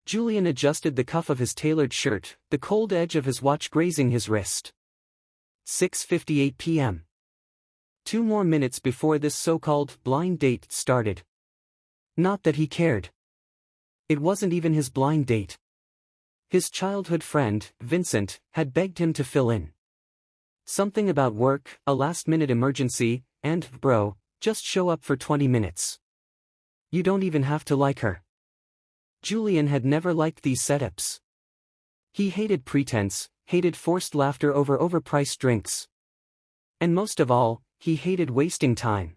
Julian adjusted the cuff of his tailored shirt, the cold edge of his watch grazing his wrist. 6:58 p.m. 2 more minutes before this so-called blind date started. Not that he cared. It wasn't even his blind date. His childhood friend, Vincent, had begged him to fill in. Something about work, a last-minute emergency, and, bro, just show up for 20 minutes. You don't even have to like her. Julian had never liked these setups. He hated pretense, hated forced laughter over overpriced drinks. And most of all, he hated wasting time.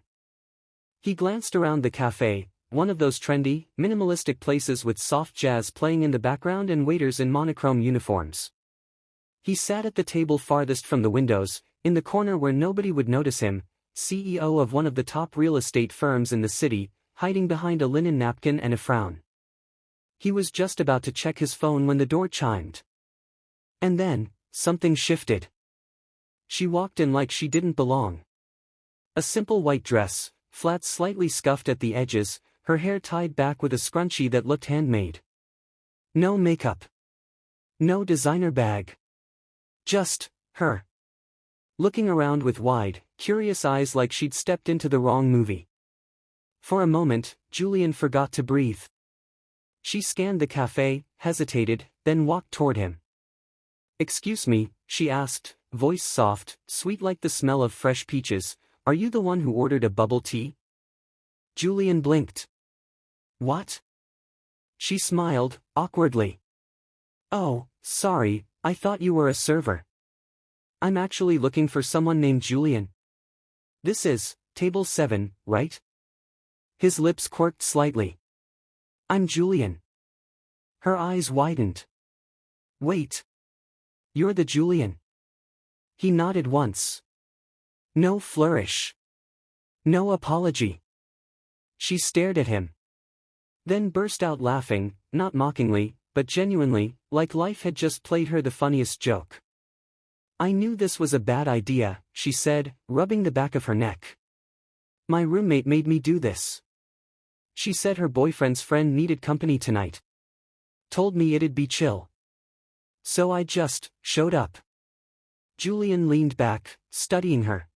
He glanced around the cafe, one of those trendy, minimalistic places with soft jazz playing in the background and waiters in monochrome uniforms. He sat at the table farthest from the windows, in the corner where nobody would notice him, CEO of one of the top real estate firms in the city, hiding behind a linen napkin and a frown. He was just about to check his phone when the door chimed. And then, something shifted. She walked in like she didn't belong. A simple white dress, flat slightly scuffed at the edges, her hair tied back with a scrunchie that looked handmade. No makeup. No designer bag. Just, her. Looking around with wide, curious eyes like she'd stepped into the wrong movie. For a moment, Julian forgot to breathe. She scanned the cafe, hesitated, then walked toward him. "Excuse me," she asked, voice soft, sweet like the smell of fresh peaches, "are you the one who ordered a bubble tea?" Julian blinked. "What?" She smiled, awkwardly. "Oh, sorry, I thought you were a server. I'm actually looking for someone named Julian. This is, table 7, right?" His lips quirked slightly. "I'm Julian." Her eyes widened. "Wait. You're the Julian?" He nodded once. No flourish. No apology. She stared at him. Then burst out laughing, not mockingly, but genuinely, like life had just played her the funniest joke. "I knew this was a bad idea," she said, rubbing the back of her neck. "My roommate made me do this. She said her boyfriend's friend needed company tonight. Told me it'd be chill. So I just showed up." Julian leaned back, studying her.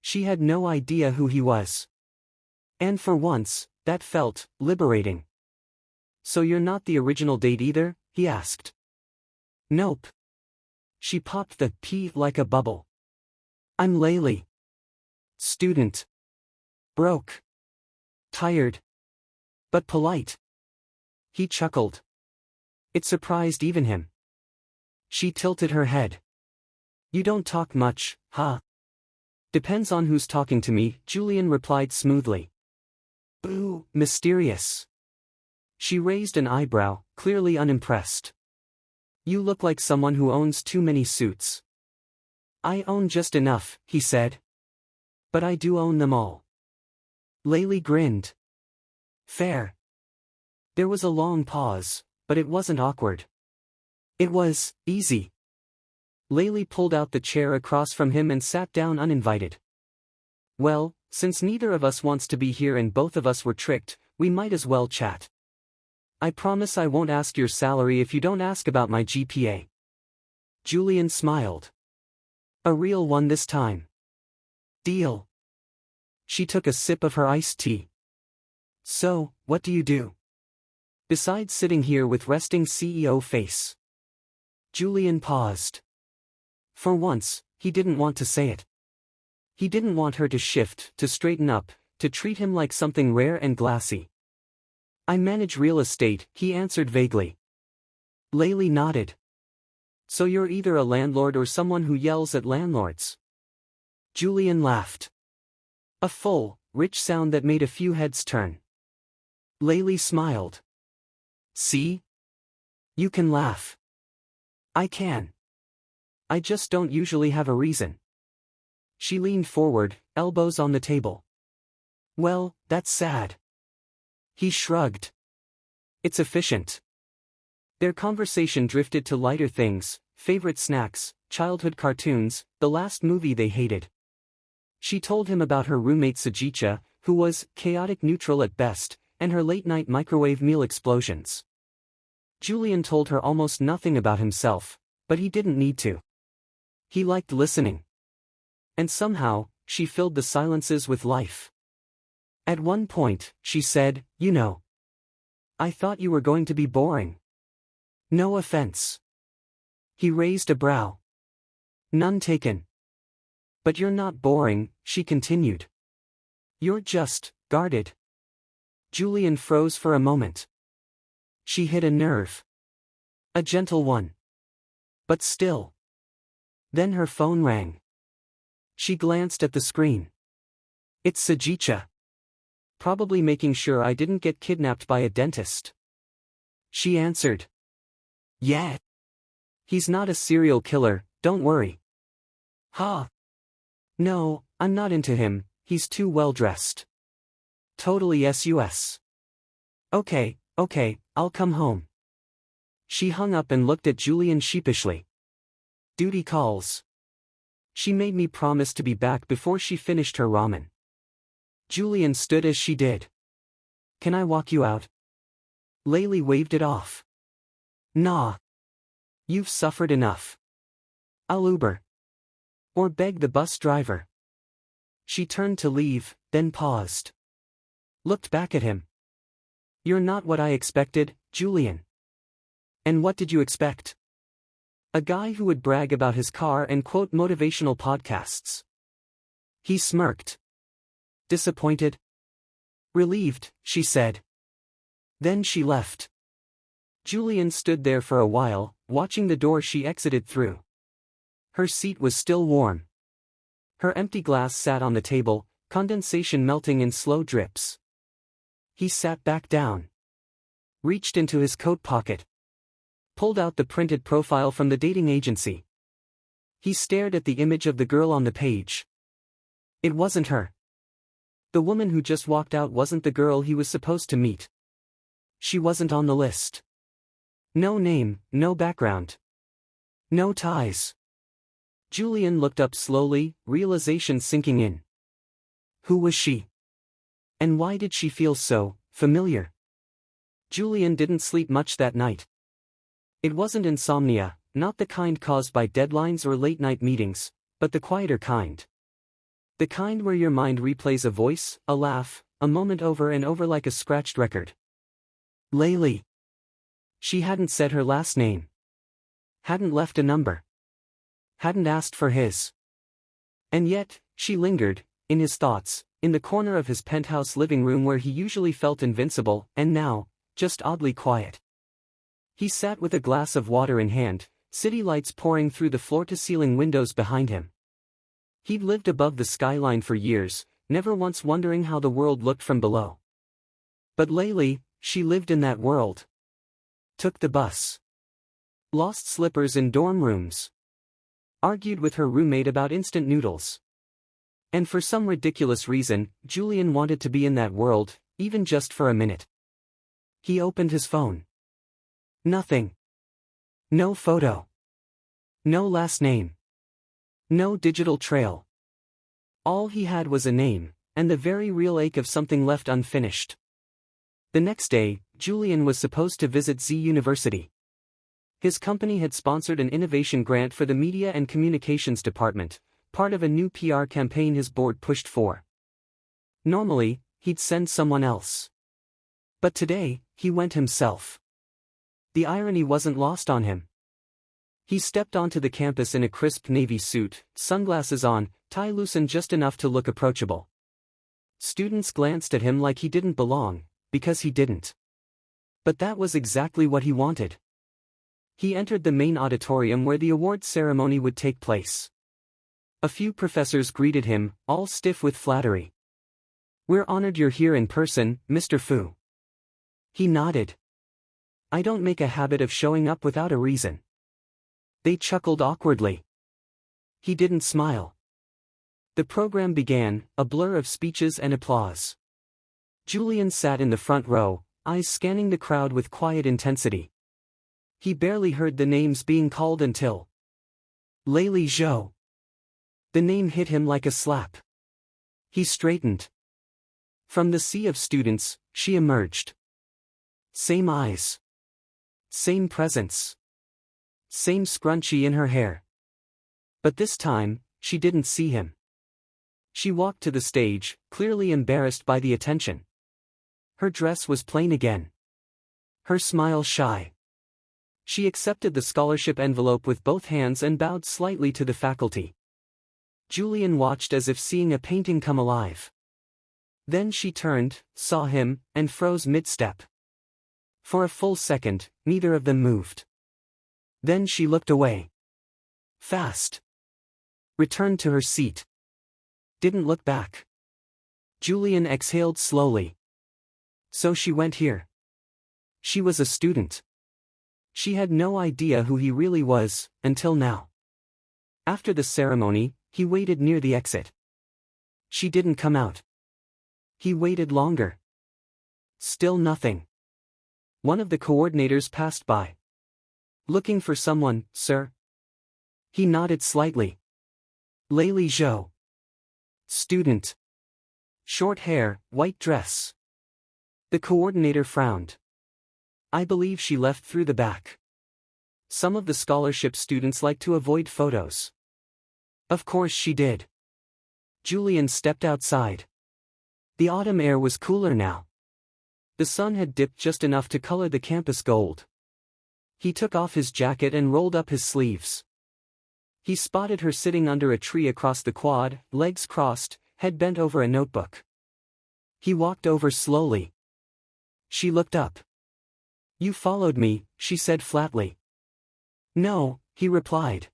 She had no idea who he was. And for once, that felt liberating. "So you're not the original date either?" he asked. "Nope." She popped the P like a bubble. "I'm Laylee. Student. Broke. Tired. But polite." He chuckled. It surprised even him. She tilted her head. "You don't talk much, huh?" "Depends on who's talking to me," Julian replied smoothly. "Ooh, mysterious." She raised an eyebrow, clearly unimpressed. "You look like someone who owns too many suits." "I own just enough," he said. "But I do own them all." Laylee grinned. "Fair." There was a long pause, but it wasn't awkward. It was easy. Laylee pulled out the chair across from him and sat down uninvited. "Well, since neither of us wants to be here and both of us were tricked, we might as well chat. I promise I won't ask your salary if you don't ask about my GPA." Julian smiled. "A real one this time." "Deal." She took a sip of her iced tea. "So, what do you do? Besides sitting here with resting CEO face?" Julian paused. For once, he didn't want to say it. He didn't want her to shift, to straighten up, to treat him like something rare and glassy. "I manage real estate," he answered vaguely. Laylee nodded. "So you're either a landlord or someone who yells at landlords?" Julian laughed. A full, rich sound that made a few heads turn. Laylee smiled. "See? You can laugh. I can. I just don't usually have a reason." She leaned forward, elbows on the table. "Well, that's sad." He shrugged. "It's efficient." Their conversation drifted to lighter things, favorite snacks, childhood cartoons, the last movie they hated. She told him about her roommate Sajicha, who was chaotic neutral at best, and her late-night microwave meal explosions. Julian told her almost nothing about himself, but he didn't need to. He liked listening. And somehow, she filled the silences with life. At one point, she said, "You know, I thought you were going to be boring." "No offense." He raised a brow. "None taken." "But you're not boring," she continued. "You're just guarded." Julian froze for a moment. She hit a nerve. A gentle one. But still. Then her phone rang. She glanced at the screen. "It's Sajicha. Probably making sure I didn't get kidnapped by a dentist." She answered. "Yeah. He's not a serial killer, don't worry." "Huh? No, I'm not into him, he's too well dressed." "Totally sus." Okay, I'll come home." She hung up and looked at Julian sheepishly. "Duty calls." She made me promise to be back before she finished her ramen. Julian stood as she did. "Can I walk you out?" Layli waved it off. "Nah. You've suffered enough. I'll Uber. Or beg the bus driver." She turned to leave, then paused. Looked back at him. "You're not what I expected, Julian." "And what did you expect?" "A guy who would brag about his car and quote motivational podcasts." He smirked. "Disappointed?" "Relieved," she said. Then she left. Julian stood there for a while, watching the door she exited through. Her seat was still warm. Her empty glass sat on the table, condensation melting in slow drips. He sat back down. Reached into his coat pocket. Pulled out the printed profile from the dating agency. He stared at the image of the girl on the page. It wasn't her. The woman who just walked out wasn't the girl he was supposed to meet. She wasn't on the list. No name, no background. No ties. Julian looked up slowly, realization sinking in. Who was she? And why did she feel so familiar? Julian didn't sleep much that night. It wasn't insomnia, not the kind caused by deadlines or late-night meetings, but the quieter kind. The kind where your mind replays a voice, a laugh, a moment over and over like a scratched record. Layli. She hadn't said her last name. Hadn't left a number. Hadn't asked for his. And yet, she lingered, in his thoughts, in the corner of his penthouse living room where he usually felt invincible, and now, just oddly quiet. He sat with a glass of water in hand, city lights pouring through the floor-to-ceiling windows behind him. He'd lived above the skyline for years, never once wondering how the world looked from below. But Layli, she lived in that world. Took the bus. Lost slippers in dorm rooms. Argued with her roommate about instant noodles. And for some ridiculous reason, Julian wanted to be in that world, even just for a minute. He opened his phone. Nothing. No photo. No last name. No digital trail. All he had was a name, and the very real ache of something left unfinished. The next day, Julian was supposed to visit Z University. His company had sponsored an innovation grant for the Media and Communications Department, part of a new PR campaign his board pushed for. Normally, he'd send someone else. But today, he went himself. The irony wasn't lost on him. He stepped onto the campus in a crisp navy suit, sunglasses on, tie loosened just enough to look approachable. Students glanced at him like he didn't belong, because he didn't. But that was exactly what he wanted. He entered the main auditorium where the awards ceremony would take place. A few professors greeted him, all stiff with flattery. "We're honored you're here in person, Mr. Fu." He nodded. "I don't make a habit of showing up without a reason." They chuckled awkwardly. He didn't smile. The program began, a blur of speeches and applause. Julian sat in the front row, eyes scanning the crowd with quiet intensity. He barely heard the names being called until Layli Zhou. The name hit him like a slap. He straightened. From the sea of students, she emerged. Same eyes. Same presence. Same scrunchie in her hair. But this time, she didn't see him. She walked to the stage, clearly embarrassed by the attention. Her dress was plain again. Her smile shy. She accepted the scholarship envelope with both hands and bowed slightly to the faculty. Julian watched as if seeing a painting come alive. Then she turned, saw him, and froze mid-step. For a full second, neither of them moved. Then she looked away. Fast. Returned to her seat. Didn't look back. Julian exhaled slowly. So she went here. She was a student. She had no idea who he really was, until now. After the ceremony, he waited near the exit. She didn't come out. He waited longer. Still nothing. One of the coordinators passed by. Looking for someone, sir? He nodded slightly. Layli Zhou. Student. Short hair, white dress. The coordinator frowned. I believe she left through the back. Some of the scholarship students like to avoid photos. Of course she did. Julian stepped outside. The autumn air was cooler now. The sun had dipped just enough to color the campus gold. He took off his jacket and rolled up his sleeves. He spotted her sitting under a tree across the quad, legs crossed, head bent over a notebook. He walked over slowly. She looked up. You followed me, she said flatly. No, he replied.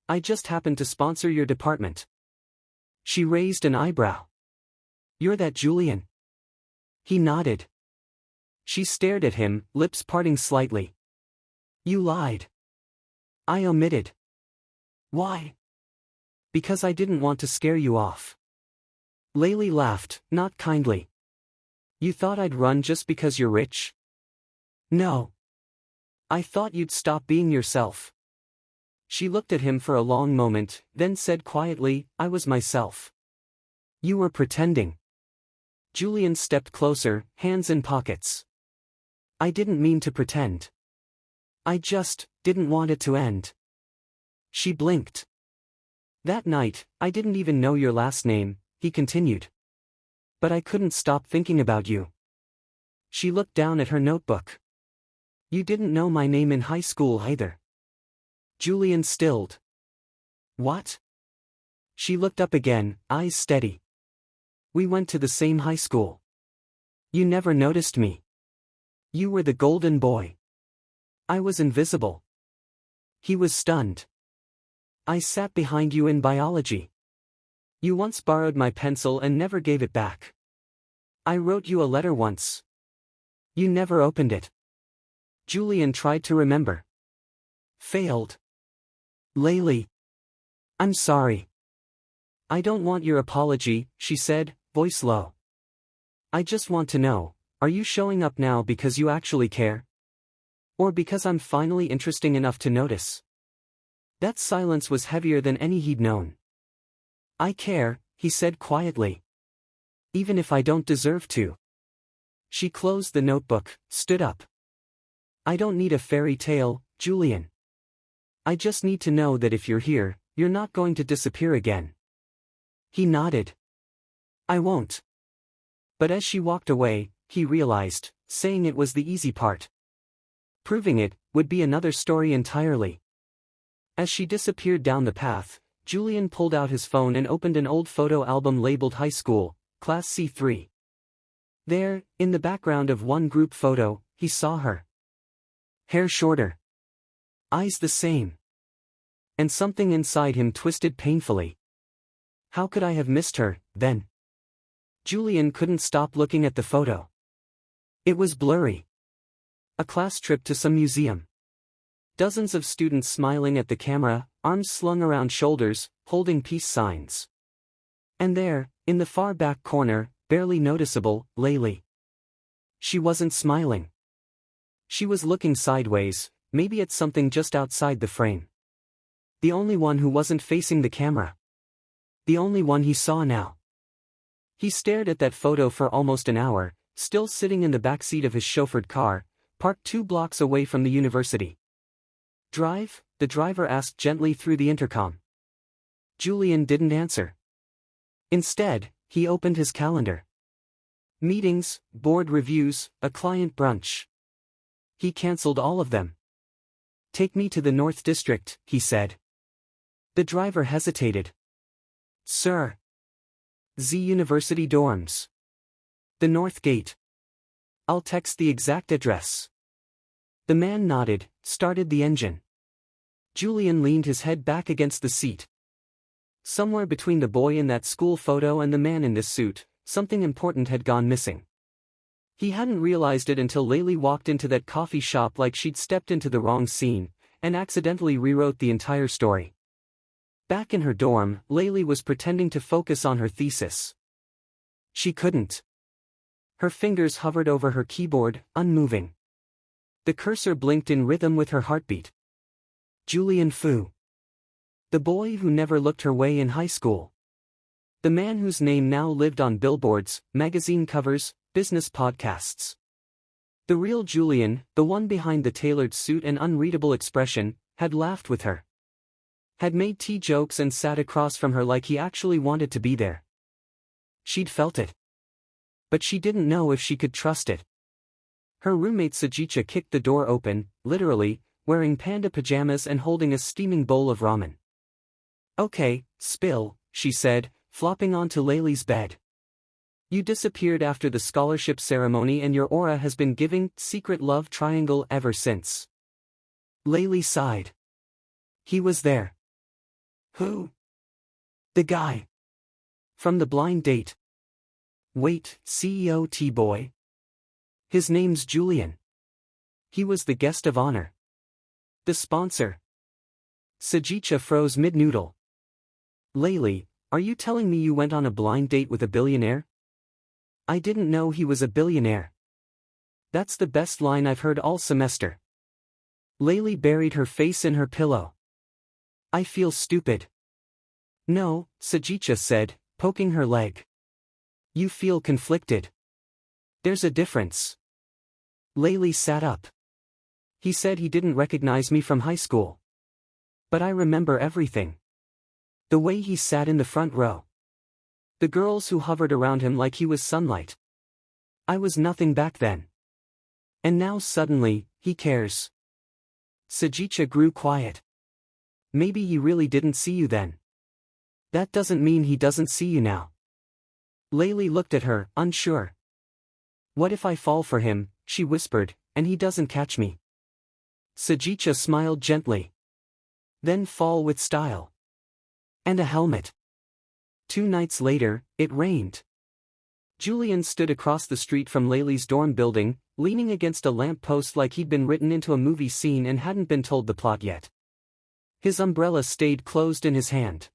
I just happened to sponsor your department. She raised an eyebrow. You're that Julian? He nodded. She stared at him, lips parting slightly. You lied. I omitted. Why? Because I didn't want to scare you off. Layli laughed, not kindly. You thought I'd run just because you're rich? No. I thought you'd stop being yourself. She looked at him for a long moment, then said quietly, I was myself. You were pretending. Julian stepped closer, hands in pockets. I didn't mean to pretend. I just didn't want it to end. She blinked. That night, I didn't even know your last name, he continued. But I couldn't stop thinking about you. She looked down at her notebook. You didn't know my name in high school either. Julian stilled. What? She looked up again, eyes steady. We went to the same high school. You never noticed me. You were the golden boy. I was invisible. He was stunned. I sat behind you in biology. You once borrowed my pencil and never gave it back. I wrote you a letter once. You never opened it. Julian tried to remember. Failed. Layli. I'm sorry. I don't want your apology, she said, voice low. I just want to know, are you showing up now because you actually care? Or because I'm finally interesting enough to notice? That silence was heavier than any he'd known. I care, he said quietly. Even if I don't deserve to. She closed the notebook, stood up. I don't need a fairy tale, Julian. I just need to know that if you're here, you're not going to disappear again. He nodded. I won't. But as she walked away, he realized, saying it was the easy part. Proving it would be another story entirely. As she disappeared down the path, Julian pulled out his phone and opened an old photo album labeled High School, Class C3. There, in the background of one group photo, he saw her. Hair shorter. Eyes the same. And something inside him twisted painfully. How could I have missed her, then? Julian couldn't stop looking at the photo. It was blurry. A class trip to some museum. Dozens of students smiling at the camera, arms slung around shoulders, holding peace signs. And there, in the far back corner, barely noticeable, Layli. She wasn't smiling. She was looking sideways, maybe at something just outside the frame. The only one who wasn't facing the camera. The only one he saw now. He stared at that photo for almost an hour, still sitting in the back seat of his chauffeured car, parked 2 blocks away from the university. Drive? The driver asked gently through the intercom. Julian didn't answer. Instead, he opened his calendar. Meetings, board reviews, a client brunch. He cancelled all of them. Take me to the North District, he said. The driver hesitated. Sir. Z University dorms. The North Gate. I'll text the exact address. The man nodded, started the engine. Julian leaned his head back against the seat. Somewhere between the boy in that school photo and the man in this suit, something important had gone missing. He hadn't realized it until Laylee walked into that coffee shop like she'd stepped into the wrong scene, and accidentally rewrote the entire story. Back in her dorm, Laylee was pretending to focus on her thesis. She couldn't. Her fingers hovered over her keyboard, unmoving. The cursor blinked in rhythm with her heartbeat. Julian Fu. The boy who never looked her way in high school. The man whose name now lived on billboards, magazine covers, business podcasts. The real Julian, the one behind the tailored suit and unreadable expression, had laughed with her. Had made tea jokes and sat across from her like he actually wanted to be there. She'd felt it. But she didn't know if she could trust it. Her roommate Sajicha kicked the door open, literally, wearing panda pajamas and holding a steaming bowl of ramen. Okay, spill, she said, flopping onto Laylee's bed. You disappeared after the scholarship ceremony and your aura has been giving secret love triangle ever since. Laylee sighed. He was there. Who? The guy. From the blind date. Wait, CEO T-Boy? His name's Julian. He was the guest of honor. The sponsor. Sajicha froze mid-noodle. Laylee, are you telling me you went on a blind date with a billionaire? I didn't know he was a billionaire. That's the best line I've heard all semester. Laylee buried her face in her pillow. I feel stupid. No, Sajicha said, poking her leg. You feel conflicted. There's a difference. Laylee sat up. He said he didn't recognize me from high school. But I remember everything. The way he sat in the front row. The girls who hovered around him like he was sunlight. I was nothing back then. And now suddenly, he cares. Sajicha grew quiet. Maybe he really didn't see you then. That doesn't mean he doesn't see you now. Laylee looked at her, unsure. What if I fall for him, she whispered, and he doesn't catch me? Sajicha smiled gently. Then fall with style. And a helmet. 2 nights later, it rained. Julian stood across the street from Laylee's dorm building, leaning against a lamp-post like he'd been written into a movie scene and hadn't been told the plot yet. His umbrella stayed closed in his hand.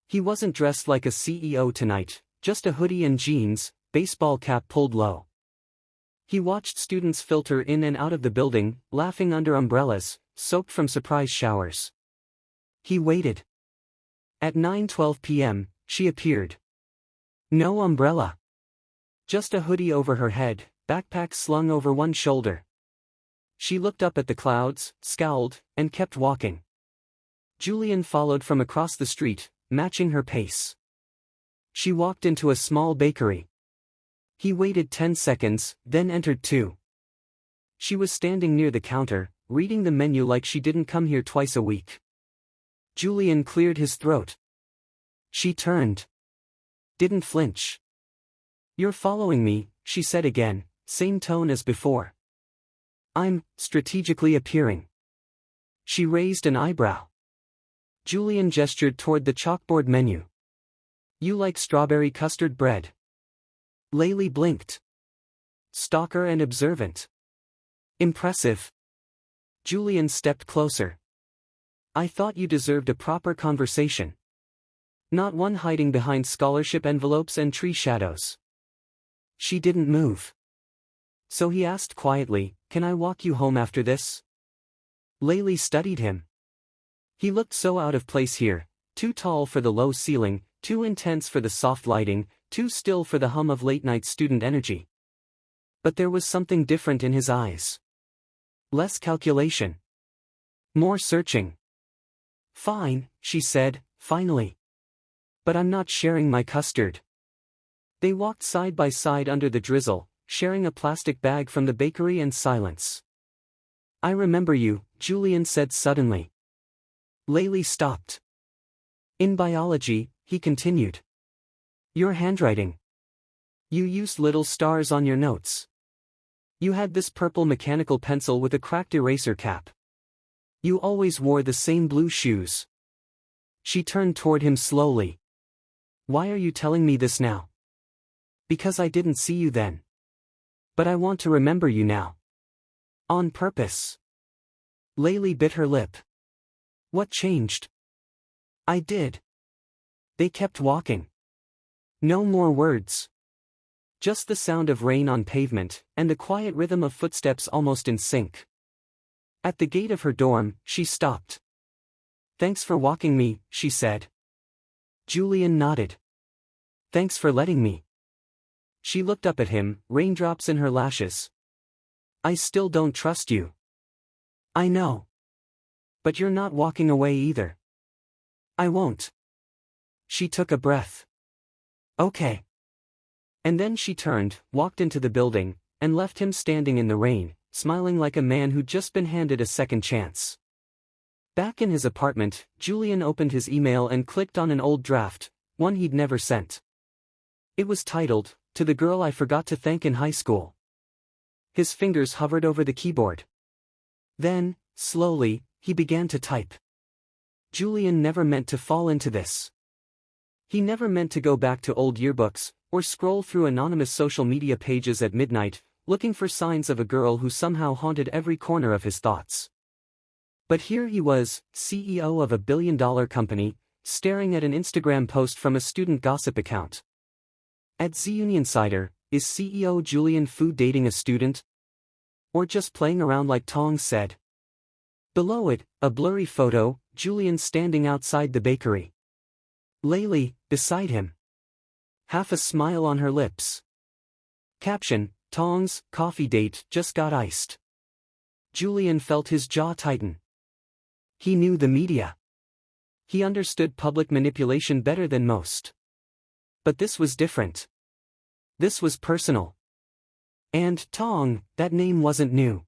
He wasn't dressed like a CEO tonight, just a hoodie and jeans, baseball cap pulled low. He watched students filter in and out of the building, laughing under umbrellas, soaked from surprise showers. He waited. At 9:12 p.m., she appeared. No umbrella. Just a hoodie over her head, backpack slung over one shoulder. She looked up at the clouds, scowled, and kept walking. Julian followed from across the street, matching her pace. She walked into a small bakery. He waited 10 seconds, then entered too. She was standing near the counter, reading the menu like she didn't come here twice a week. Julian cleared his throat. She turned. Didn't flinch. You're following me, she said again, same tone as before. I'm strategically appearing. She raised an eyebrow. Julian gestured toward the chalkboard menu. You like strawberry custard bread? Laylee blinked. Stalker and observant. Impressive. Julian stepped closer. I thought you deserved a proper conversation. Not one hiding behind scholarship envelopes and tree shadows. She didn't move. So he asked quietly, can I walk you home after this? Laylee studied him. He looked so out of place here, too tall for the low ceiling, too intense for the soft lighting, too still for the hum of late-night student energy. But there was something different in his eyes. Less calculation. More searching. Fine, she said, finally. But I'm not sharing my custard. They walked side by side under the drizzle, sharing a plastic bag from the bakery and silence. I remember you, Julian said suddenly. Layli stopped. In biology, he continued. Your handwriting. You used little stars on your notes. You had this purple mechanical pencil with a cracked eraser cap. You always wore the same blue shoes. She turned toward him slowly. Why are you telling me this now? Because I didn't see you then. But I want to remember you now. On purpose. Layli bit her lip. What changed? I did. They kept walking. No more words. Just the sound of rain on pavement, and the quiet rhythm of footsteps almost in sync. At the gate of her dorm, she stopped. Thanks for walking me, she said. Julian nodded. Thanks for letting me. She looked up at him, raindrops in her lashes. I still don't trust you. I know. But you're not walking away either. I won't. She took a breath. Okay. And then she turned, walked into the building, and left him standing in the rain, smiling like a man who'd just been handed a second chance. Back in his apartment, Julian opened his email and clicked on an old draft, one he'd never sent. It was titled, To the Girl I Forgot to Thank in High School. His fingers hovered over the keyboard. Then, slowly, he began to type. Julian never meant to fall into this. He never meant to go back to old yearbooks, or scroll through anonymous social media pages at midnight, looking for signs of a girl who somehow haunted every corner of his thoughts. But here he was, CEO of a billion-dollar company, staring at an Instagram post from a student gossip account. At ZUnionCider, is CEO Julian Fu dating a student? Or just playing around like Tong said? Below it, a blurry photo, Julian standing outside the bakery. Layli, beside him. Half a smile on her lips. Caption, Tong's coffee date just got iced. Julian felt his jaw tighten. He knew the media. He understood public manipulation better than most. But this was different. This was personal. And Tong, that name wasn't new.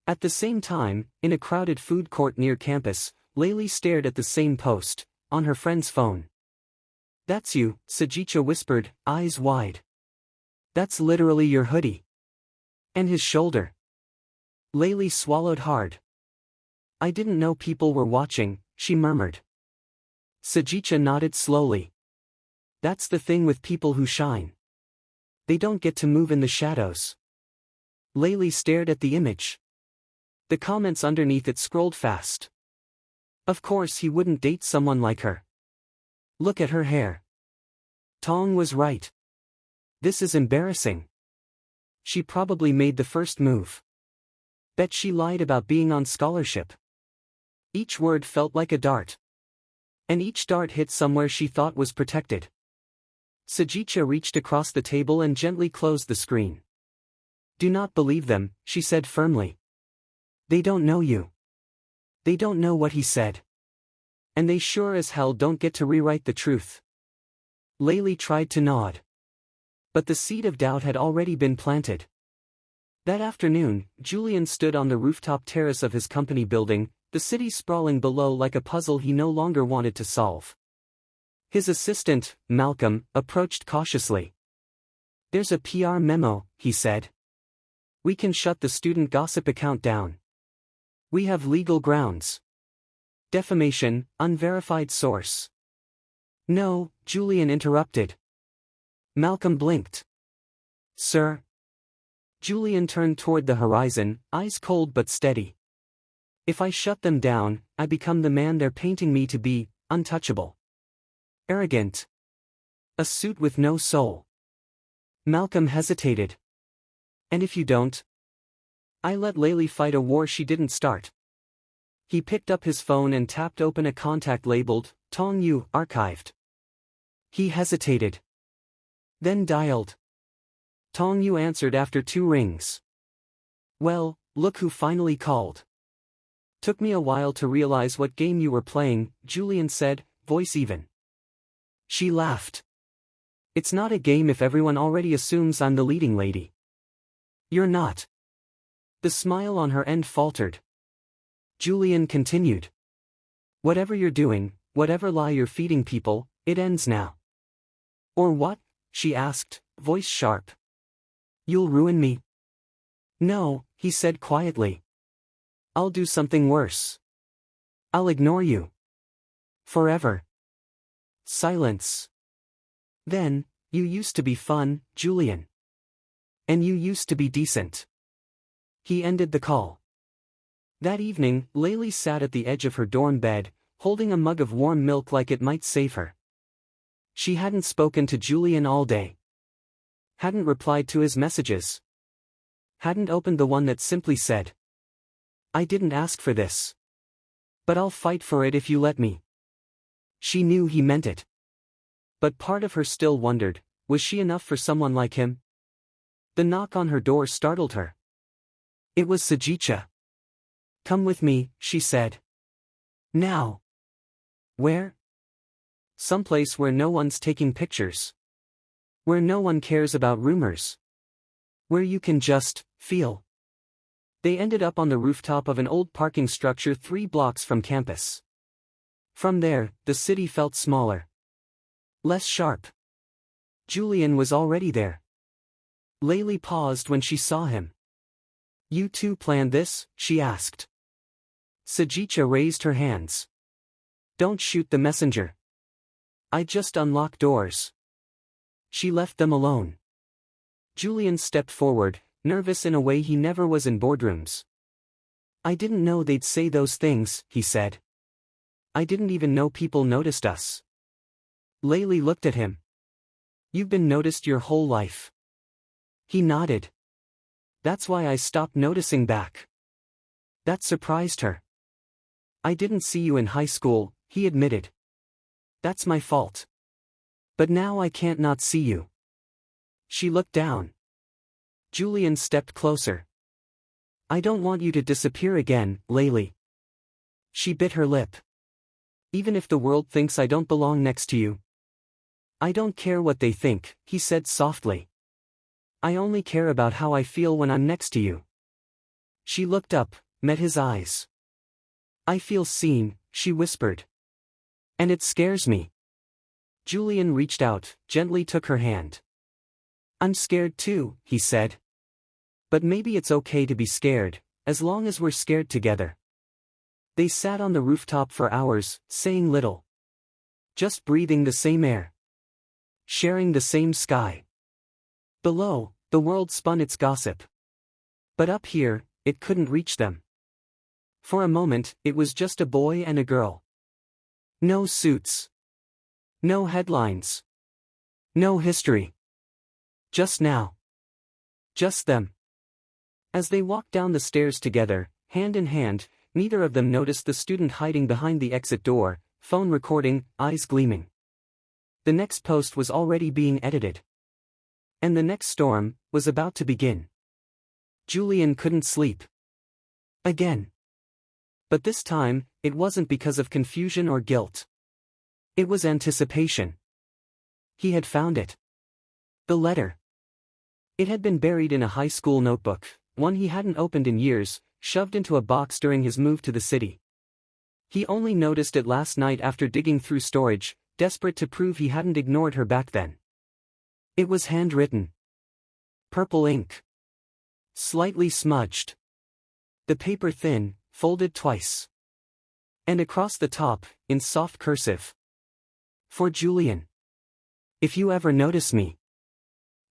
At the same time, in a crowded food court near campus, Layli stared at the same post, on her friend's phone. That's you, Sajicha whispered, eyes wide. That's literally your hoodie. And his shoulder. Layli swallowed hard. I didn't know people were watching, she murmured. Sajicha nodded slowly. That's the thing with people who shine. They don't get to move in the shadows. Layli stared at the image. The comments underneath it scrolled fast. Of course he wouldn't date someone like her. Look at her hair. Tong was right. This is embarrassing. She probably made the first move. Bet she lied about being on scholarship. Each word felt like a dart. And each dart hit somewhere she thought was protected. Sajicha reached across the table and gently closed the screen. Do not believe them, she said firmly. They don't know you. They don't know what he said. And they sure as hell don't get to rewrite the truth. Layli tried to nod. But the seed of doubt had already been planted. That afternoon, Julian stood on the rooftop terrace of his company building, the city sprawling below like a puzzle he no longer wanted to solve. His assistant, Malcolm, approached cautiously. There's a PR memo, he said. We can shut the student gossip account down. We have legal grounds. Defamation, unverified source. No, Julian interrupted. Malcolm blinked. Sir? Julian turned toward the horizon, eyes cold but steady. If I shut them down, I become the man they're painting me to be, untouchable. Arrogant. A suit with no soul. Malcolm hesitated. And if you don't? I let Layli fight a war she didn't start. He picked up his phone and tapped open a contact labeled, Tong Yu, archived. He hesitated. Then dialed. Tong Yu answered after 2 rings. Well, Look who finally called. Took me a while to realize what game you were playing, Julian said, voice even. She laughed. It's not a game if everyone already assumes I'm the leading lady. You're not. The smile on her end faltered. Julian continued. Whatever you're doing, whatever lie you're feeding people, it ends now. Or what? She asked, voice sharp. You'll ruin me? No, he said quietly. I'll do something worse. I'll ignore you. Forever. Silence. Then, you used to be fun, Julian. And you used to be decent. He ended the call. That evening, Layli sat at the edge of her dorm bed, holding a mug of warm milk like it might save her. She hadn't spoken to Julian all day. Hadn't replied to his messages. Hadn't opened the one that simply said, I didn't ask for this. But I'll fight for it if you let me. She knew he meant it. But part of her still wondered, was she enough for someone like him? The knock on her door startled her. It was Sajicha. Come with me, she said. Now. Where? Someplace where no one's taking pictures. Where no one cares about rumors. Where you can just feel. They ended up on the rooftop of an old parking structure 3 blocks from campus. From there, the city felt smaller. Less sharp. Julian was already there. Layli paused when she saw him. You two planned this? She asked. Sajicha raised her hands. Don't shoot the messenger. I just unlock doors. She left them alone. Julian stepped forward, nervous in a way he never was in boardrooms. I didn't know they'd say those things, he said. I didn't even know people noticed us. Layli looked at him. You've been noticed your whole life. He nodded. That's why I stopped noticing back. That surprised her. I didn't see you in high school, he admitted. That's my fault. But now I can't not see you. She looked down. Julian stepped closer. I don't want you to disappear again, Layli. She bit her lip. Even if the world thinks I don't belong next to you. I don't care what they think, he said softly. I only care about how I feel when I'm next to you. She looked up, met his eyes. I feel seen, she whispered. And it scares me. Julian reached out, gently took her hand. I'm scared too, he said. But maybe it's okay to be scared, as long as we're scared together. They sat on the rooftop for hours, saying little. Just breathing the same air. Sharing the same sky. Below, the world spun its gossip. But up here, it couldn't reach them. For a moment, it was just a boy and a girl. No suits. No headlines. No history. Just now. Just them. As they walked down the stairs together, hand in hand, neither of them noticed the student hiding behind the exit door, phone recording, eyes gleaming. The next post was already being edited. And the next storm was about to begin. Julian couldn't sleep. Again. But this time, it wasn't because of confusion or guilt. It was anticipation. He had found it. The letter. It had been buried in a high school notebook, one he hadn't opened in years, shoved into a box during his move to the city. He only noticed it last night after digging through storage, desperate to prove he hadn't ignored her back then. It was handwritten. Purple ink. Slightly smudged. The paper thin, folded twice. And across the top, in soft cursive. For Julian. If you ever notice me.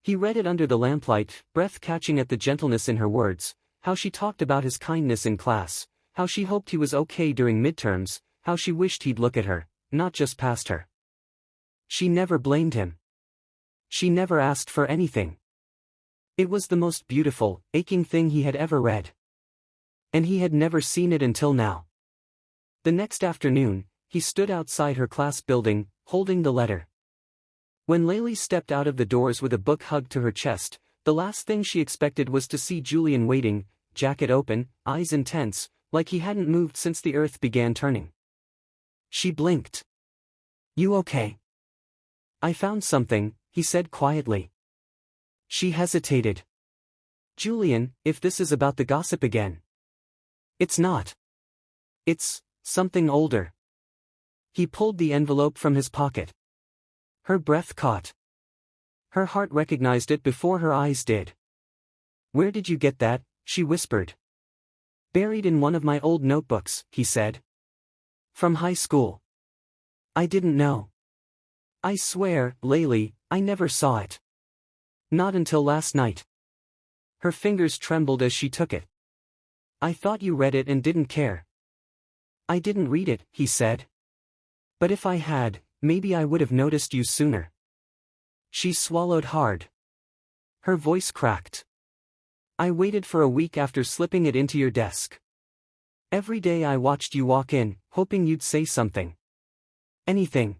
He read it under the lamplight, breath catching at the gentleness in her words, how she talked about his kindness in class, how she hoped he was okay during midterms, how she wished he'd look at her, not just past her. She never blamed him. She never asked for anything. It was the most beautiful, aching thing he had ever read. And he had never seen it until now. The next afternoon, he stood outside her class building, holding the letter. When Layli stepped out of the doors with a book hugged to her chest, the last thing she expected was to see Julian waiting, jacket open, eyes intense, like he hadn't moved since the earth began turning. She blinked. "You okay?" "I found something," he said quietly. She hesitated. "Julian, if this is about the gossip again." "It's not. It's something older." He pulled the envelope from his pocket. Her breath caught. Her heart recognized it before her eyes did. "Where did you get that?" she whispered. "Buried in one of my old notebooks," he said. "From high school." "I didn't know." "I swear, Laylee, I never saw it. Not until last night." Her fingers trembled as she took it. "I thought you read it and didn't care." "I didn't read it," he said. "But if I had, maybe I would have noticed you sooner." She swallowed hard. Her voice cracked. "I waited for a week after slipping it into your desk. Every day I watched you walk in, hoping you'd say something. Anything."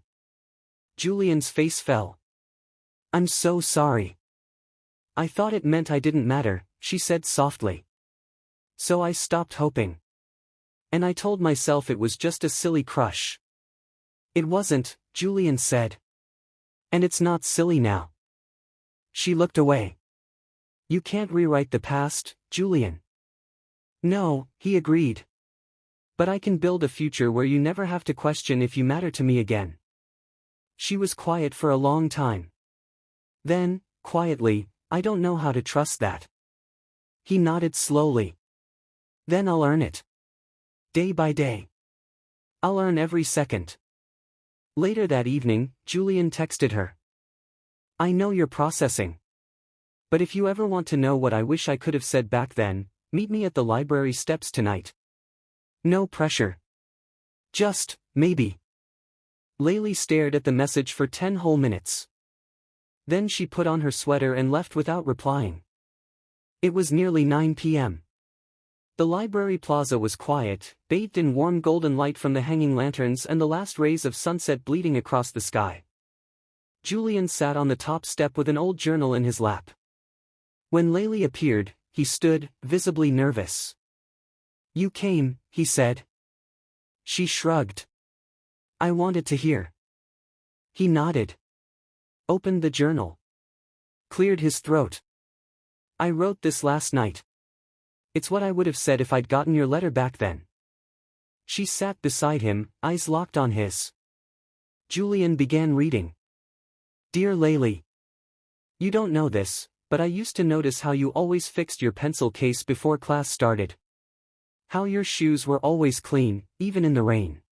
Julian's face fell. "I'm so sorry. I thought it meant I didn't matter," she said softly. "So I stopped hoping. And I told myself it was just a silly crush." "It wasn't," Julian said. "And it's not silly now." She looked away. "You can't rewrite the past, Julian." "No," he agreed. "But I can build a future where you never have to question if you matter to me again." She was quiet for a long time. Then, quietly, "I don't know how to trust that." He nodded slowly. "Then I'll earn it. Day by day. I'll earn every second." Later that evening, Julian texted her. "I know you're processing. But if you ever want to know what I wish I could have said back then, meet me at the library steps tonight. No pressure. Just, maybe." Laylee stared at the message for 10 whole minutes. Then she put on her sweater and left without replying. It was nearly 9 p.m. The library plaza was quiet, bathed in warm golden light from the hanging lanterns and the last rays of sunset bleeding across the sky. Julian sat on the top step with an old journal in his lap. When Laylee appeared, he stood, visibly nervous. "You came," he said. She shrugged. "I wanted to hear." He nodded. Opened the journal. Cleared his throat. "I wrote this last night. It's what I would have said if I'd gotten your letter back then." She sat beside him, eyes locked on his. Julian began reading. "Dear Laylee. You don't know this, but I used to notice how you always fixed your pencil case before class started. How your shoes were always clean, even in the rain.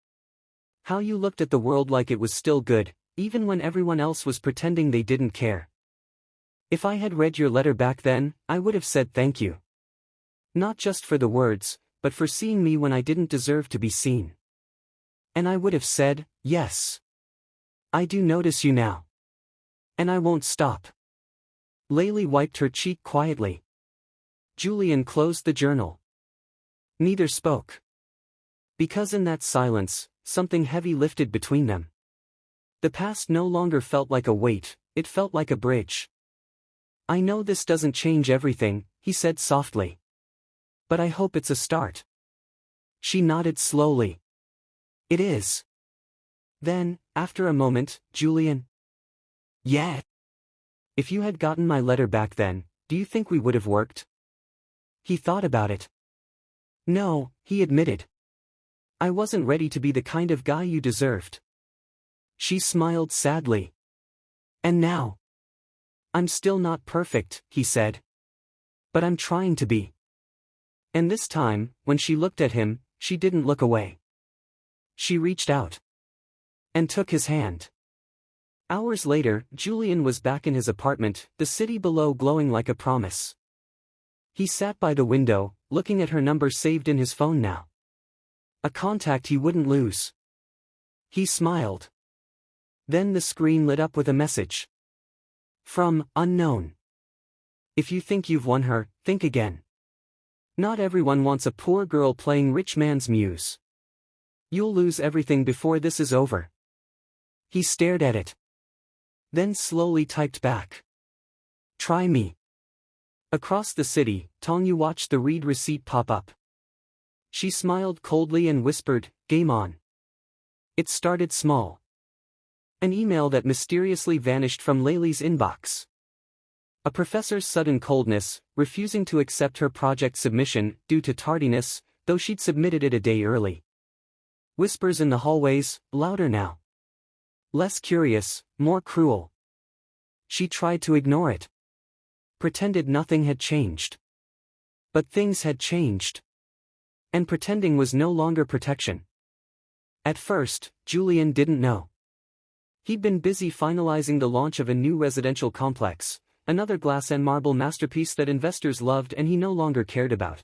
How you looked at the world like it was still good, even when everyone else was pretending they didn't care. If I had read your letter back then, I would have said thank you. Not just for the words, but for seeing me when I didn't deserve to be seen. And I would have said, yes. I do notice you now. And I won't stop." Laylee wiped her cheek quietly. Julian closed the journal. Neither spoke. Because in that silence, something heavy lifted between them. The past no longer felt like a weight, it felt like a bridge. "I know this doesn't change everything," he said softly. "But I hope it's a start." She nodded slowly. "It is." Then, after a moment, "Julian." "Yeah." "If you had gotten my letter back then, do you think we would have worked?" He thought about it. "No," he admitted. "I wasn't ready to be the kind of guy you deserved." She smiled sadly. "And now?" "I'm still not perfect," he said. "But I'm trying to be." And this time, when she looked at him, she didn't look away. She reached out. And took his hand. Hours later, Julian was back in his apartment, the city below glowing like a promise. He sat by the window, looking at her number saved in his phone now. A contact he wouldn't lose. He smiled. Then the screen lit up with a message. From, unknown. "If you think you've won her, think again. Not everyone wants a poor girl playing rich man's muse. You'll lose everything before this is over." He stared at it. Then slowly typed back. "Try me. Across the city, Tongyu watched the read receipt pop up. She smiled coldly and whispered, "Game on." It started small. An email that mysteriously vanished from Layli's inbox. A professor's sudden coldness, refusing to accept her project submission due to tardiness, though she'd submitted it a day early. Whispers in the hallways, louder now. Less curious, more cruel. She tried to ignore it. Pretended nothing had changed. But things had changed. And pretending was no longer protection. At first, Julian didn't know. He'd been busy finalizing the launch of a new residential complex, another glass and marble masterpiece that investors loved and he no longer cared about.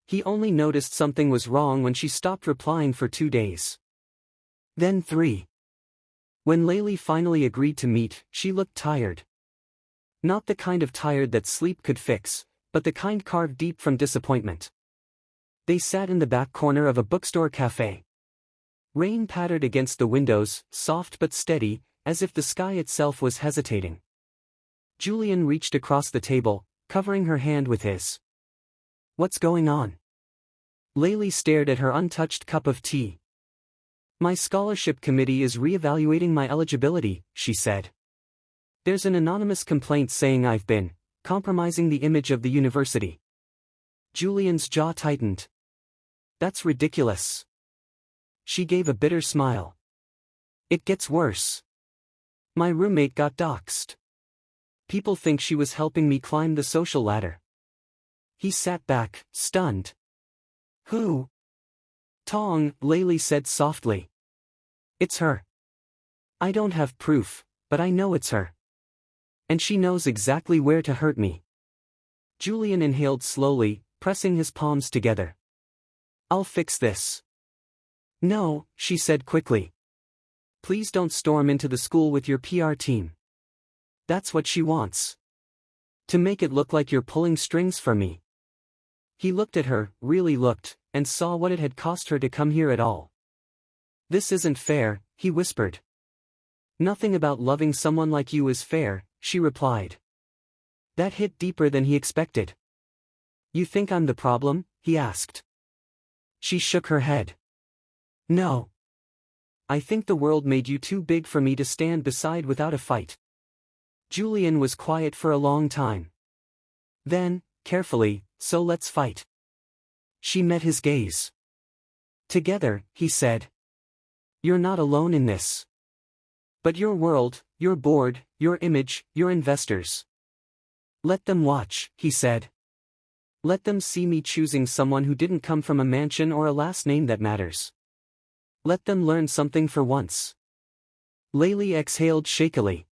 He only noticed something was wrong when she stopped replying for 2 days. Then 3. When Layli finally agreed to meet, she looked tired. Not the kind of tired that sleep could fix, but the kind carved deep from disappointment. They sat in the back corner of a bookstore cafe. Rain pattered against the windows, soft but steady, as if the sky itself was hesitating. Julian reached across the table, covering her hand with his. "What's going on?" Layli stared at her untouched cup of tea. "My scholarship committee is re-evaluating my eligibility," she said. "There's an anonymous complaint saying I've been compromising the image of the university." Julian's jaw tightened. "That's ridiculous." She gave a bitter smile. "It gets worse. My roommate got doxxed. People think she was helping me climb the social ladder." He sat back, stunned. "Who?" "Tong," Layli said softly. "It's her. I don't have proof, but I know it's her. And she knows exactly where to hurt me." Julian inhaled slowly, pressing his palms together. "I'll fix this." "No," she said quickly. "Please don't storm into the school with your PR team. That's what she wants. To make it look like you're pulling strings for me." He looked at her, really looked, and saw what it had cost her to come here at all. "This isn't fair," he whispered. "Nothing about loving someone like you is fair," she replied. That hit deeper than he expected. "You think I'm the problem?" he asked. She shook her head. "No. I think the world made you too big for me to stand beside without a fight." Julian was quiet for a long time. Then, carefully, "So let's fight." She met his gaze. "Together," he said. "You're not alone in this. But your world, your board, your image, your investors. Let them watch," he said. "Let them see me choosing someone who didn't come from a mansion or a last name that matters. Let them learn something for once." Layli exhaled shakily.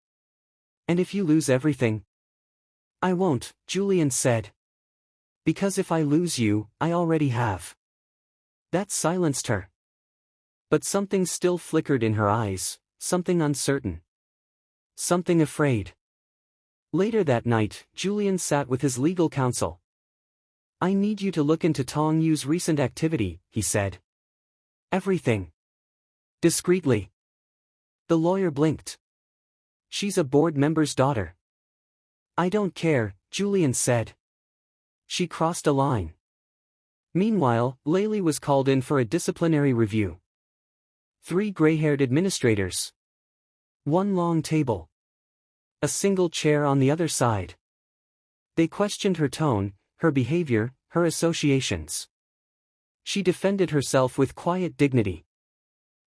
"And if you lose everything?" "I won't," Julian said. "Because if I lose you, I already have." That silenced her. But something still flickered in her eyes, something uncertain. Something afraid. Later that night, Julian sat with his legal counsel. "I need you to look into Tongyu's recent activity," he said. "Everything." Discreetly. The lawyer blinked. "She's a board member's daughter." "I don't care," Julian said. She crossed a line. Meanwhile, Layli was called in for a disciplinary review. 3 gray-haired administrators. 1 long table. A single chair on the other side. They questioned her tone, her behavior, her associations. She defended herself with quiet dignity.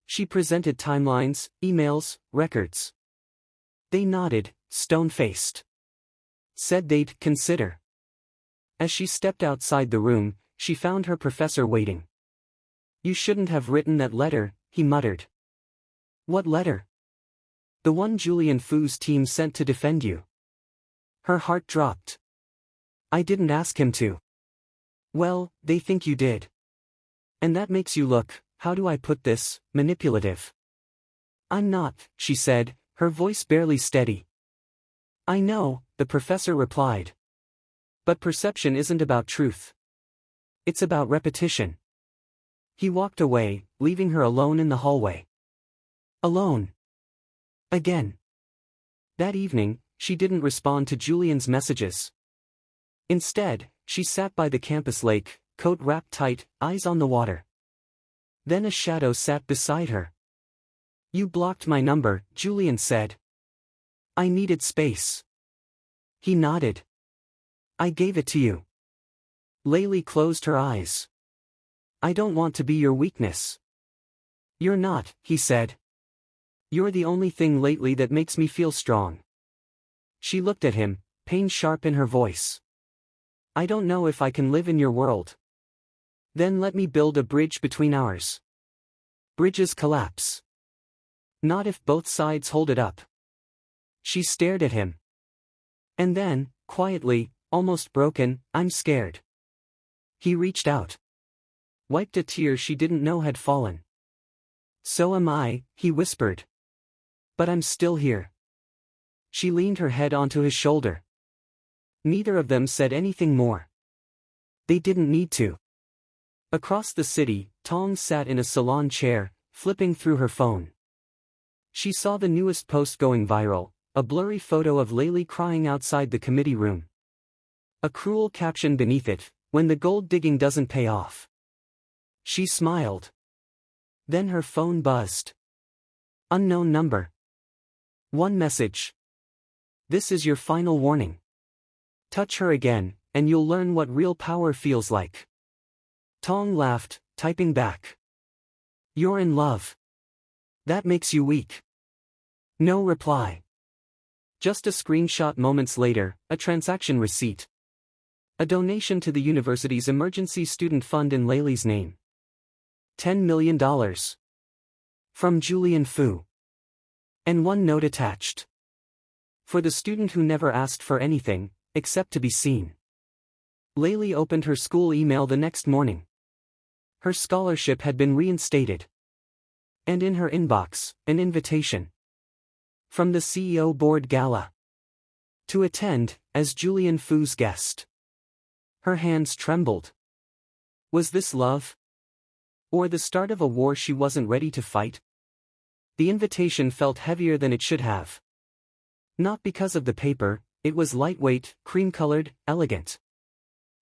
She presented timelines, emails, records. They nodded, stone-faced. Said they'd consider. As she stepped outside the room, she found her professor waiting. "You shouldn't have written that letter," he muttered. "What letter?" "The one Julian Fu's team sent to defend you." Her heart dropped. "I didn't ask him to." "Well, they think you did. And that makes you look, how do I put this, manipulative." "I'm not," she said, her voice barely steady. "I know," the professor replied. "But perception isn't about truth. It's about repetition." He walked away, leaving her alone in the hallway. Alone. Again. That evening, she didn't respond to Julian's messages. Instead, she sat by the campus lake, coat wrapped tight, eyes on the water. Then a shadow sat beside her. "You blocked my number," Julian said. "I needed space." He nodded. "I gave it to you." Layli closed her eyes. "I don't want to be your weakness." "You're not," he said. "You're the only thing lately that makes me feel strong." She looked at him, pain sharp in her voice. "I don't know if I can live in your world." "Then let me build a bridge between ours." "Bridges collapse. Not if both sides hold it up." She stared at him. And then, quietly, almost broken, "I'm scared." He reached out. Wiped a tear she didn't know had fallen. "So am I," he whispered. "But I'm still here." She leaned her head onto his shoulder. Neither of them said anything more. They didn't need to. Across the city, Tong sat in a salon chair, flipping through her phone. She saw the newest post going viral, a blurry photo of Layli crying outside the committee room. A cruel caption beneath it, "When the gold digging doesn't pay off." She smiled. Then her phone buzzed. Unknown number. One message. "This is your final warning. Touch her again, and you'll learn what real power feels like." Tong laughed, typing back. "You're in love. That makes you weak." No reply. Just a screenshot moments later, a transaction receipt. A donation to the university's emergency student fund in Layli's name. $10 million. From Julian Fu. And one note attached. For the student who never asked for anything, except to be seen. Layli opened her school email the next morning. Her scholarship had been reinstated. And in her inbox, an invitation. From the CEO Board Gala. To attend, as Julian Fu's guest. Her hands trembled. Was this love? Or the start of a war she wasn't ready to fight? The invitation felt heavier than it should have. Not because of the paper, it was lightweight, cream-colored, elegant.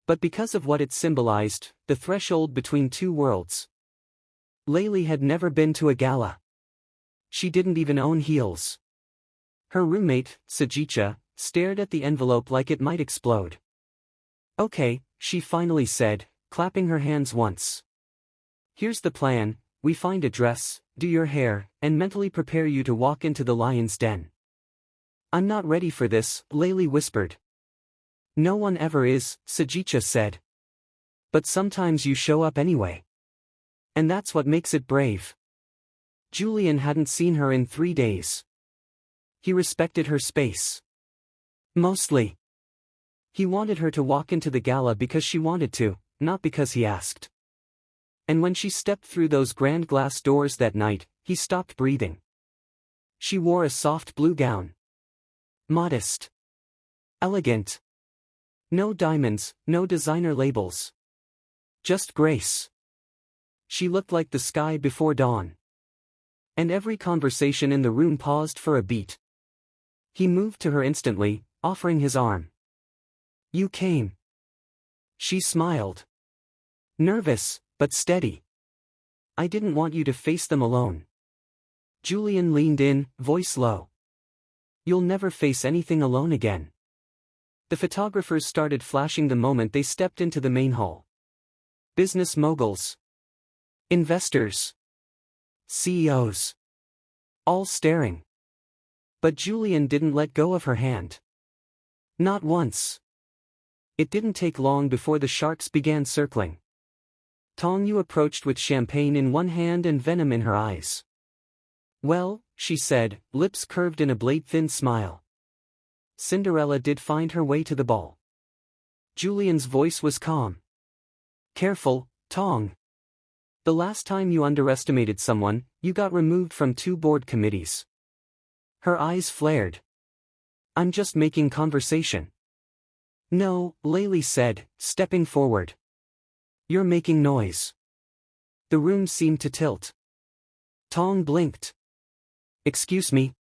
But because of what it symbolized, the threshold between two worlds. Layli had never been to a gala. She didn't even own heels. Her roommate, Sajicha, stared at the envelope like it might explode. "Okay," she finally said, clapping her hands once. "Here's the plan: we find a dress, do your hair, and mentally prepare you to walk into the lion's den." "I'm not ready for this," Layli whispered. "No one ever is," Sajicha said. "But sometimes you show up anyway. And that's what makes it brave." Julian hadn't seen her in 3 days. He respected her space. Mostly. He wanted her to walk into the gala because she wanted to, not because he asked. And when she stepped through those grand glass doors that night, he stopped breathing. She wore a soft blue gown. Modest. Elegant. No diamonds, no designer labels. Just grace. She looked like the sky before dawn. And every conversation in the room paused for a beat. He moved to her instantly, offering his arm. "You came." She smiled. Nervous, but steady. "I didn't want you to face them alone." Julian leaned in, voice low. "You'll never face anything alone again." The photographers started flashing the moment they stepped into the main hall. Business moguls. Investors. CEOs. All staring. But Julian didn't let go of her hand. Not once. It didn't take long before the sharks began circling. Tong Yu approached with champagne in one hand and venom in her eyes. "Well," she said, lips curved in a blade-thin smile. "Cinderella did find her way to the ball." Julian's voice was calm. "Careful, Tong. The last time you underestimated someone, you got removed from 2 board committees." Her eyes flared. "I'm just making conversation." "No," Layli said, stepping forward. "You're making noise." The room seemed to tilt. Tong blinked. "Excuse me?"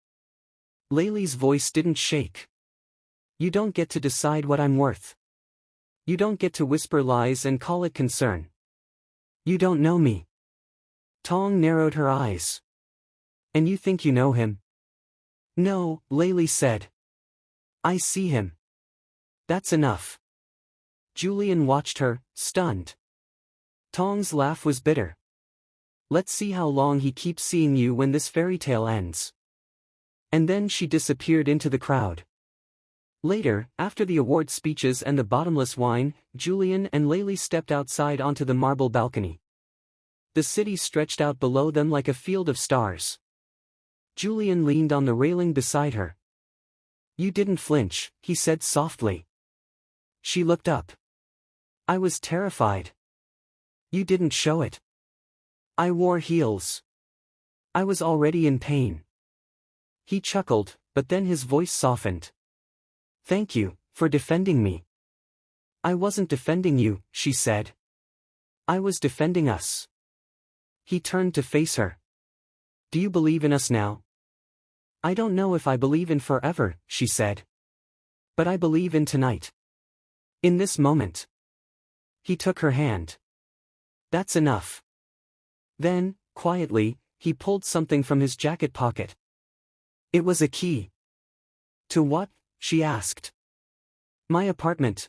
Layli's voice didn't shake. "You don't get to decide what I'm worth." You don't get to whisper lies and call it concern. You don't know me. Tong narrowed her eyes. And you think you know him? No, Layli said. I see him. That's enough. Julian watched her, stunned. Tong's laugh was bitter. Let's see how long he keeps seeing you when this fairy tale ends. And then she disappeared into the crowd. Later, after the award speeches and the bottomless wine, Julian and Layli stepped outside onto the marble balcony. The city stretched out below them like a field of stars. Julian leaned on the railing beside her. You didn't flinch, he said softly. She looked up. I was terrified. You didn't show it. I wore heels. I was already in pain. He chuckled, but then his voice softened. Thank you, for defending me. I wasn't defending you, she said. I was defending us. He turned to face her. Do you believe in us now? I don't know if I believe in forever, she said. But I believe in tonight. In this moment. He took her hand. That's enough. Then, quietly, he pulled something from his jacket pocket. It was a key. To what? She asked. My apartment.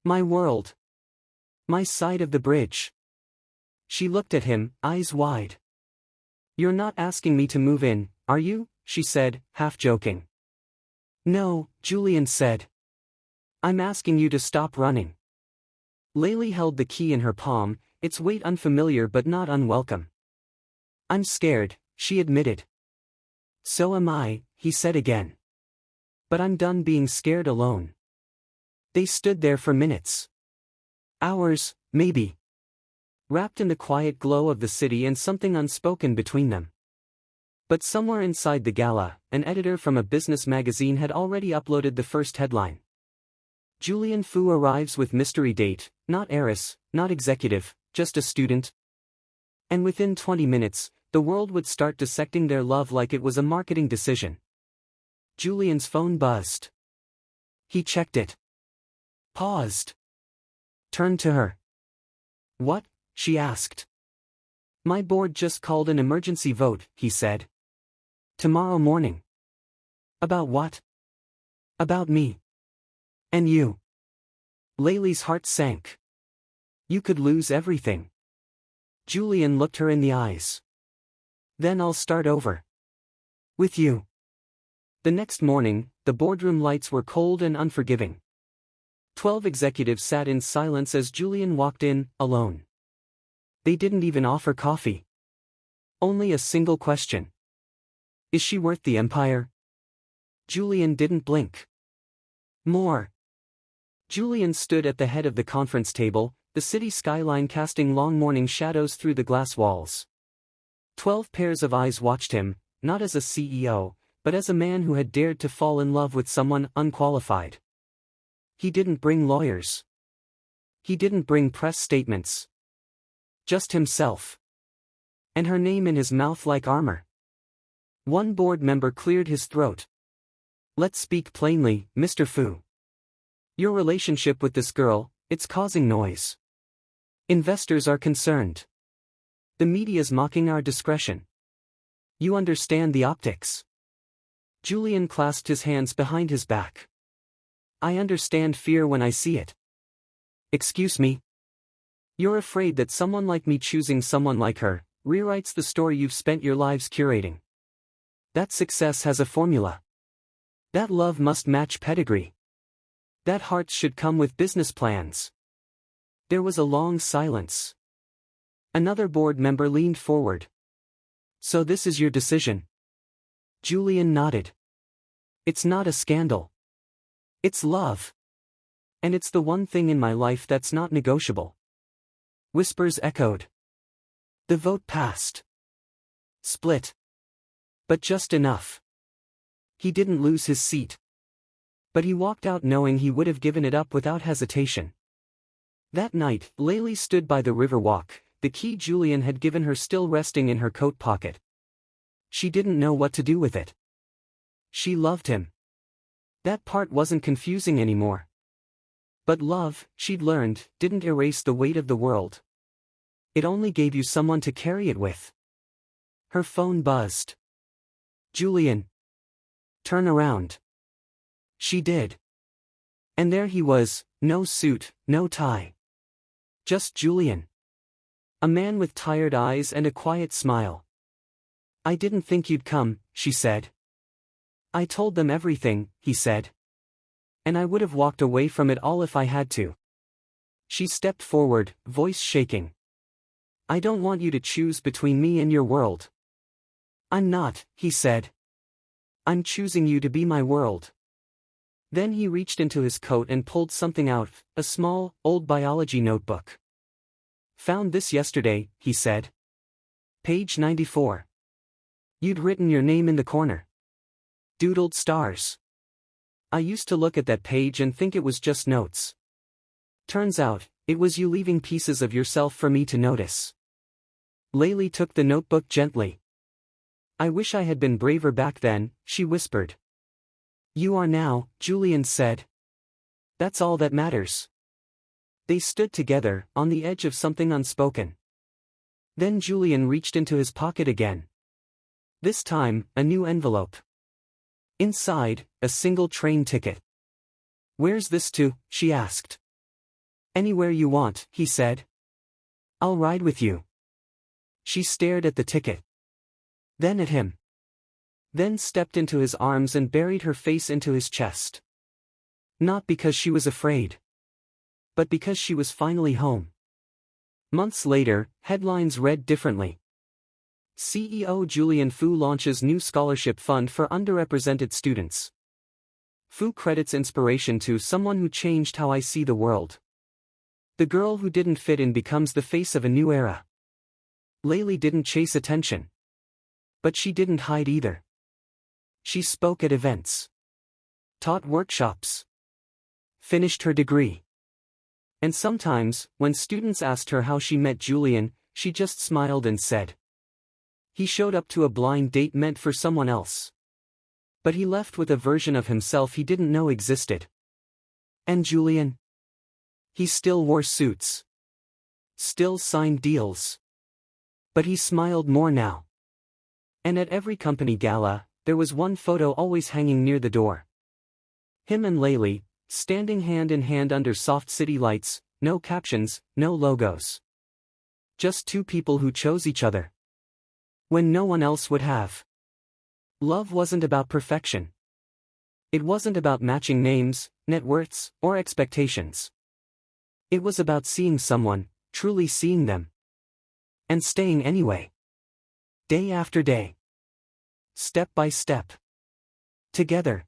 My world. My side of the bridge. She looked at him, eyes wide. You're not asking me to move in, are you? She said, half joking. No, Julian said. I'm asking you to stop running. Layli held the key in her palm, its weight unfamiliar but not unwelcome. I'm scared, she admitted. So am I, he said again. But I'm done being scared alone. They stood there for minutes. Hours, maybe. Wrapped in the quiet glow of the city and something unspoken between them. But somewhere inside the gala, an editor from a business magazine had already uploaded the first headline. Julian Fu arrives with mystery date, not heiress, not executive, just a student. And within 20 minutes, the world would start dissecting their love like it was a marketing decision. Julian's phone buzzed. He checked it. Paused. Turned to her. What? She asked. My board just called an emergency vote, he said. Tomorrow morning. About what? About me. And you. Layli's heart sank. You could lose everything. Julian looked her in the eyes. Then I'll start over. With you. The next morning, the boardroom lights were cold and unforgiving. 12 executives sat in silence as Julian walked in, alone. They didn't even offer coffee. Only a single question. Is she worth the empire? Julian didn't blink. More. Julian stood at the head of the conference table, the city skyline casting long morning shadows through the glass walls. 12 pairs of eyes watched him, not as a CEO, but as a man who had dared to fall in love with someone unqualified. He didn't bring lawyers. He didn't bring press statements. Just himself. And her name in his mouth like armor. One board member cleared his throat. Let's speak plainly, Mr. Fu. Your relationship with this girl, it's causing noise. Investors are concerned. The media's mocking our discretion. You understand the optics. Julian clasped his hands behind his back. I understand fear when I see it. Excuse me? You're afraid that someone like me choosing someone like her rewrites the story you've spent your lives curating. That success has a formula. That love must match pedigree. That hearts should come with business plans. There was a long silence. Another board member leaned forward. So this is your decision? Julian nodded. It's not a scandal. It's love. And it's the one thing in my life that's not negotiable. Whispers echoed. The vote passed. Split. But just enough. He didn't lose his seat. But he walked out knowing he would have given it up without hesitation. That night, Layli stood by the river walk, the key Julian had given her still resting in her coat pocket. She didn't know what to do with it. She loved him. That part wasn't confusing anymore. But love, she'd learned, didn't erase the weight of the world. It only gave you someone to carry it with. Her phone buzzed. "Julian. Turn around." She did. And there he was, no suit, no tie. Just Julian. A man with tired eyes and a quiet smile. "I didn't think you'd come," she said. "I told them everything," he said. "And I would have walked away from it all if I had to." She stepped forward, voice shaking. "I don't want you to choose between me and your world." "I'm not," he said. "I'm choosing you to be my world." Then he reached into his coat and pulled something out, a small, old biology notebook. "Found this yesterday," he said. "Page 94. You'd written your name in the corner. Doodled stars. I used to look at that page and think it was just notes. Turns out, it was you leaving pieces of yourself for me to notice." Layli took the notebook gently. "I wish I had been braver back then," she whispered. "You are now," Julian said. "That's all that matters." They stood together, on the edge of something unspoken. Then Julian reached into his pocket again. This time, a new envelope. Inside, a single train ticket. "Where's this to?" she asked. "Anywhere you want," he said. "I'll ride with you." She stared at the ticket. Then at him. Then stepped into his arms and buried her face into his chest. Not because she was afraid. But because she was finally home. Months later, headlines read differently. CEO Julian Fu launches new scholarship fund for underrepresented students. Fu credits inspiration to someone who changed how I see the world. The girl who didn't fit in becomes the face of a new era. Layli didn't chase attention. But she didn't hide either. She spoke at events. Taught workshops. Finished her degree. And sometimes, when students asked her how she met Julian, she just smiled and said, "He showed up to a blind date meant for someone else. But he left with a version of himself he didn't know existed." And Julian? He still wore suits. Still signed deals. But he smiled more now. And at every company gala, there was one photo always hanging near the door. Him and Layli, standing hand in hand under soft city lights, no captions, no logos. Just two people who chose each other. When no one else would have. Love wasn't about perfection. It wasn't about matching names, net worths, or expectations. It was about seeing someone, truly seeing them. And staying anyway. Day after day. Step by step. Together.